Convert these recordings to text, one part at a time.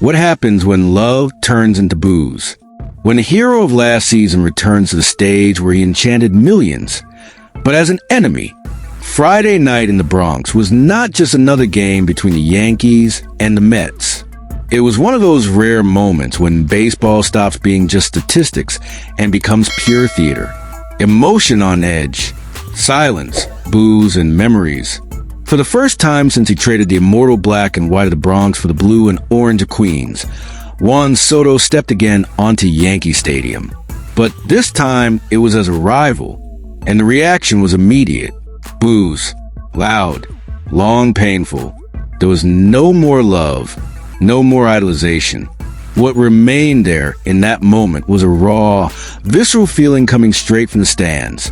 What happens when love turns into booze? When the hero of last season returns to the stage where he enchanted millions, but as an enemy, Friday night in the Bronx was not just another game between the Yankees and the Mets. It was one of those rare moments when baseball stops being just statistics and becomes pure theater. Emotion on edge, silence, booze, and memories. For the first time since he traded the immortal black and white of the Bronx for the blue and orange of Queens, Juan Soto stepped again onto Yankee Stadium. But this time, it was as a rival, and the reaction was immediate. Boos. Loud. Long, painful. There was no more love. No more idolization. What remained there in that moment was a raw, visceral feeling coming straight from the stands.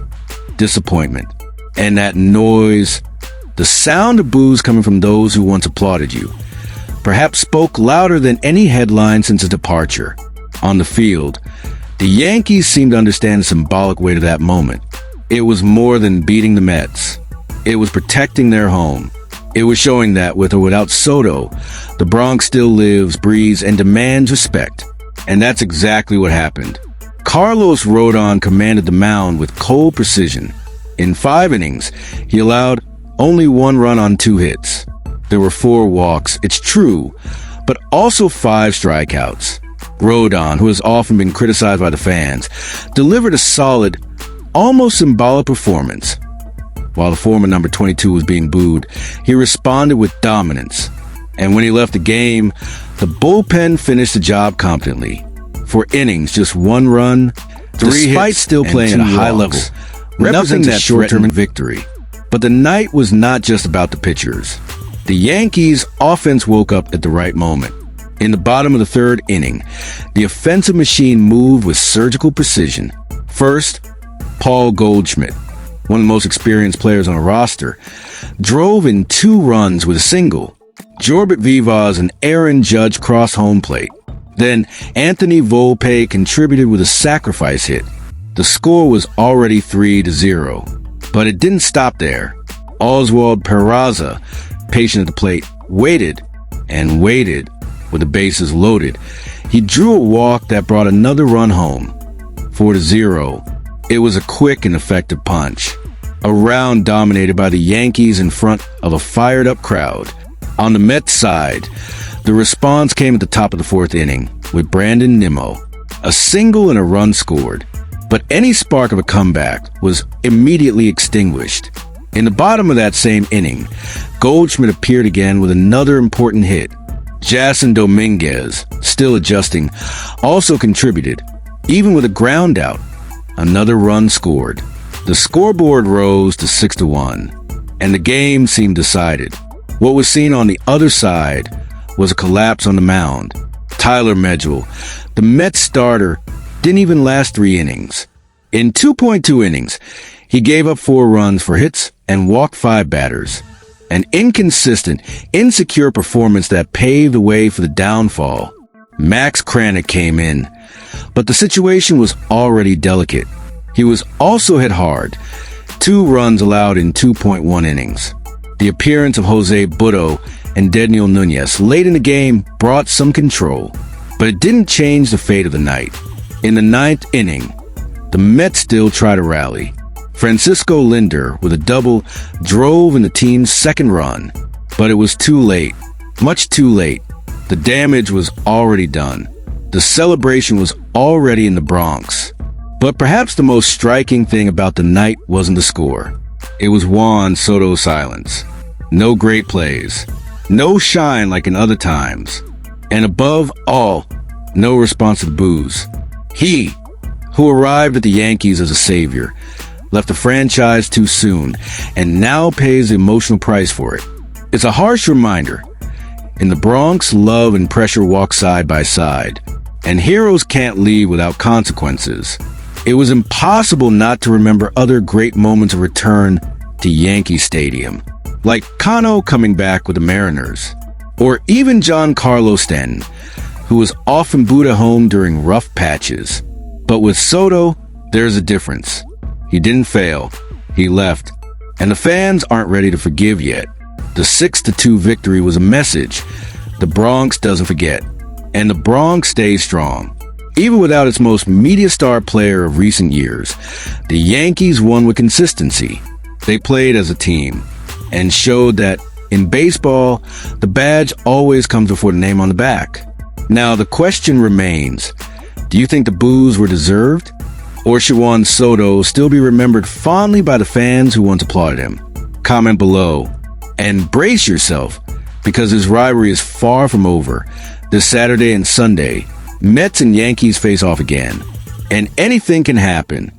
Disappointment. And that noise, the sound of boos coming from those who once applauded you, perhaps spoke louder than any headline since his departure. On the field, the Yankees seemed to understand the symbolic weight of that moment. It was more than beating the Mets. It was protecting their home. It was showing that with or without Soto, the Bronx still lives, breathes, and demands respect. And that's exactly what happened. Carlos Rodon commanded the mound with cold precision. In 5 innings, he allowed only 1 run on 2 hits. There were 4 walks, it's true, but also 5 strikeouts. Rodon, who has often been criticized by the fans, delivered a solid, almost symbolic performance. While the former number 22 was being booed, he responded with dominance. And when he left the game, the bullpen finished the job competently. 4 innings, just 1 run, 3 despite hits, still playing at a high level, representing that short-term victory. But the night was not just about the pitchers. The Yankees' offense woke up at the right moment. In the bottom of the 3rd inning, the offensive machine moved with surgical precision. First, Paul Goldschmidt, one of the most experienced players on the roster, drove in 2 runs with a single. Jorbert Vivas and Aaron Judge crossed home plate. Then Anthony Volpe contributed with a sacrifice hit. The score was already 3-0. But it didn't stop there. Oswaldo Cabrera, patient at the plate, waited and waited with the bases loaded. He drew a walk that brought another run home. 4-0. It was a quick and effective punch. A round dominated by the Yankees in front of a fired-up crowd. On the Mets side, the response came at the top of the 4th inning with Brandon Nimmo. A single and a run scored. But any spark of a comeback was immediately extinguished. In the bottom of that same inning, Goldschmidt appeared again with another important hit. Jason Dominguez, still adjusting, also contributed, even with a ground out. Another run scored. The scoreboard rose to 6-1, and the game seemed decided. What was seen on the other side was a collapse on the mound. Tyler Medjol, the Mets starter, didn't even last 3 innings. In 2.2 innings, he gave up 4 runs for hits and walked 5 batters. An inconsistent, insecure performance that paved the way for the downfall. Max Kranick came in, but the situation was already delicate. He was also hit hard. 2 runs allowed in 2.1 innings. The appearance of Jose Butto and Daniel Nunez late in the game brought some control, but it didn't change the fate of the night. In the 9th inning, the Mets still tried to rally. Francisco Linder, with a double, drove in the team's 2nd run, but it was too late. Much too late. The damage was already done. The celebration was already in the Bronx. But perhaps the most striking thing about the night wasn't the score. It was Juan Soto's silence. No great plays. No shine like in other times. And above all, no response to the boos. He, who arrived at the Yankees as a savior, left the franchise too soon and now pays the emotional price for it. It's a harsh reminder. In the Bronx, love and pressure walk side by side, and heroes can't leave without consequences. It was impossible not to remember other great moments of return to Yankee Stadium, like Cano coming back with the Mariners, or even Giancarlo Stanton, who was often booed at home during rough patches. But with Soto, there's a difference. He didn't fail. He left. And the fans aren't ready to forgive yet. The 6-2 victory was a message. The Bronx doesn't forget. And the Bronx stays strong. Even without its most media star player of recent years, the Yankees won with consistency. They played as a team and showed that in baseball, the badge always comes before the name on the back. Now, the question remains, do you think the boos were deserved? Or should Juan Soto still be remembered fondly by the fans who once applauded him? Comment below and brace yourself, because this rivalry is far from over. This Saturday and Sunday, Mets and Yankees face off again, and anything can happen.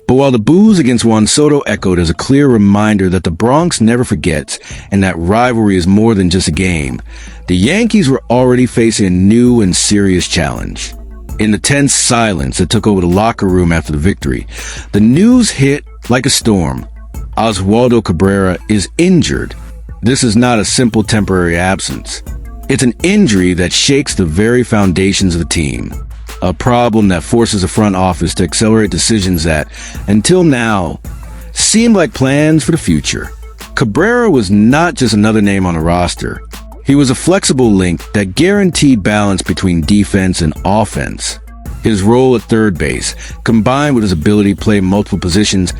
But while the boos against Juan Soto echoed as a clear reminder that the Bronx never forgets and that rivalry is more than just a game, the Yankees were already facing a new and serious challenge. In the tense silence that took over the locker room after the victory, the news hit like a storm. Oswaldo Cabrera is injured. This is not a simple temporary absence. It's an injury that shakes the very foundations of the team. A problem that forces the front office to accelerate decisions that, until now, seemed like plans for the future. Cabrera was not just another name on the roster. He was a flexible link that guaranteed balance between defense and offense. His role at third base, combined with his ability to play multiple positions,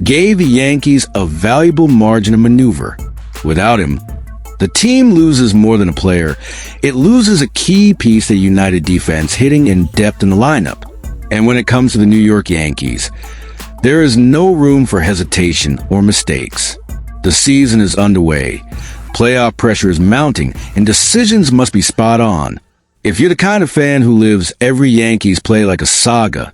gave the Yankees a valuable margin of maneuver. Without him, the team loses more than a player. It loses a key piece that united defense, hitting, and depth in the lineup. And when it comes to the New York Yankees, there is no room for hesitation or mistakes. The season is underway. Playoff pressure is mounting, and decisions must be spot on. If you're the kind of fan who lives every Yankees play like a saga,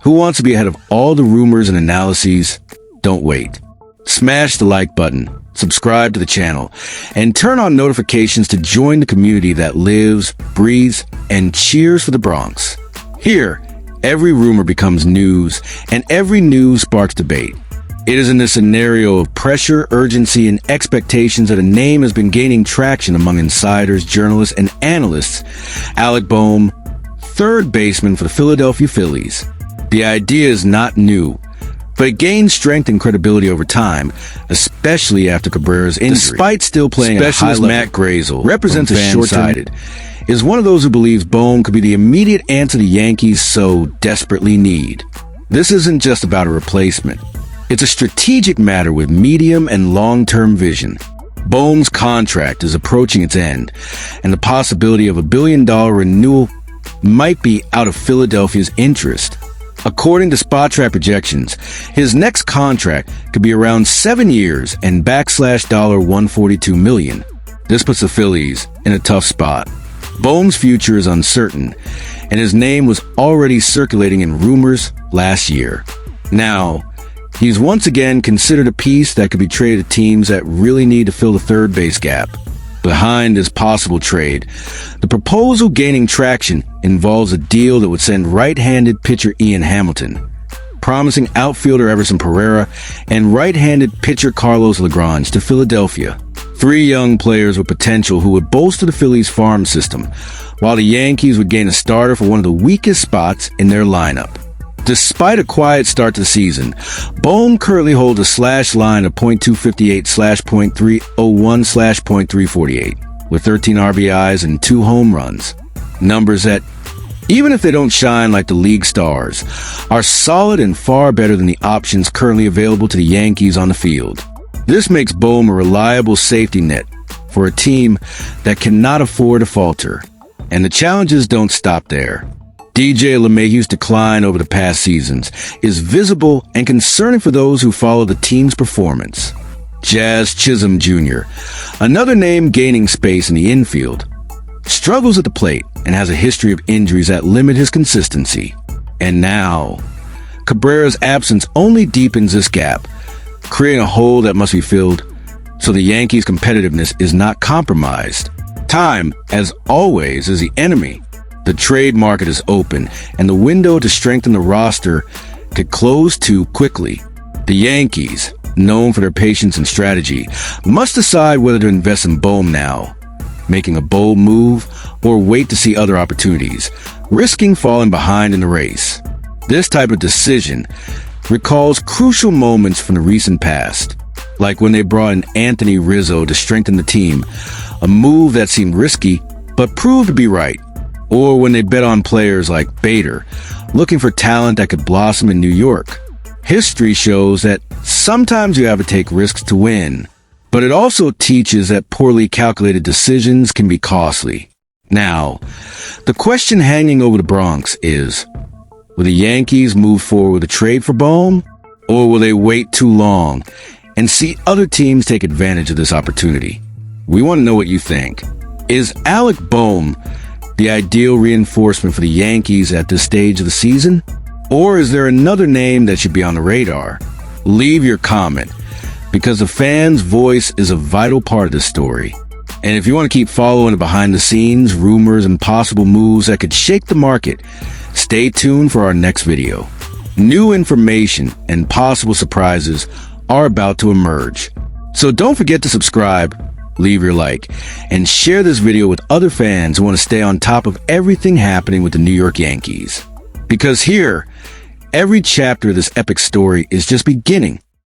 who wants to be ahead of all the rumors and analyses, don't wait. Smash the like button, subscribe to the channel, and turn on notifications to join the community that lives, breathes, and cheers for the Bronx. Here, every rumor becomes news, and every news sparks debate. It is in this scenario of pressure, urgency, and expectations that a name has been gaining traction among insiders, journalists, and analysts. Alec Bohm, third baseman for the Philadelphia Phillies. The idea is not new, but it gained strength and credibility over time, especially after Cabrera's injury. Despite still playing at a high level, Matt Grazel represents a short-sighted, is one of those who believes Bohm could be the immediate answer the Yankees so desperately need. This isn't just about a replacement. It's a strategic matter with medium and long-term vision. Bohm's contract is approaching its end, and the possibility of a $1 billion renewal might be out of Philadelphia's interest. According to Spotrac projections, his next contract could be around 7 years and $142 million. This puts the Phillies in a tough spot. Bohm's future is uncertain, and his name was already circulating in rumors last year. Now, he's once again considered a piece that could be traded to teams that really need to fill the third base gap. Behind this possible trade, the proposal gaining traction involves a deal that would send right-handed pitcher Ian Hamilton, promising outfielder Everson Pereira, and right-handed pitcher Carlos Lagrange to Philadelphia. 3 young players with potential who would bolster the Phillies' farm system, while the Yankees would gain a starter for one of the weakest spots in their lineup. Despite a quiet start to the season, Bohm currently holds a slash line of .258/.301/.348, with 13 RBIs and 2 home runs. Numbers that, even if they don't shine like the league stars, are solid and far better than the options currently available to the Yankees on the field. This makes Bohm a reliable safety net for a team that cannot afford to falter. And the challenges don't stop there. DJ LeMahieu's decline over the past seasons is visible and concerning for those who follow the team's performance. Jazz Chisholm Jr., another name gaining space in the infield, struggles at the plate and has a history of injuries that limit his consistency. And now, Cabrera's absence only deepens this gap, creating a hole that must be filled so the Yankees' competitiveness is not compromised. Time, as always, is the enemy. The trade market is open, and the window to strengthen the roster could close too quickly. The Yankees, known for their patience and strategy, must decide whether to invest in Bohm now, making a bold move, or wait to see other opportunities, risking falling behind in the race. This type of decision recalls crucial moments from the recent past, like when they brought in Anthony Rizzo to strengthen the team, a move that seemed risky but proved to be right. or when they bet on players like Bader, looking for talent that could blossom in New York. History shows that sometimes you have to take risks to win, but it also teaches that poorly calculated decisions can be costly. Now, the question hanging over the Bronx is, will the Yankees move forward with a trade for Bohm, or will they wait too long and see other teams take advantage of this opportunity? We want to know what you think. Is Alec Bohm the ideal reinforcement for the Yankees at this stage of the season? Or is there another name that should be on the radar? Leave your comment, because the fans' voice is a vital part of this story. And if you want to keep following the behind-the-scenes, rumors, and possible moves that could shake the market, stay tuned for our next video. New information and possible surprises are about to emerge. So don't forget to subscribe, leave your like, and share this video with other fans who want to stay on top of everything happening with the New York Yankees. Because here, every chapter of this epic story is just beginning,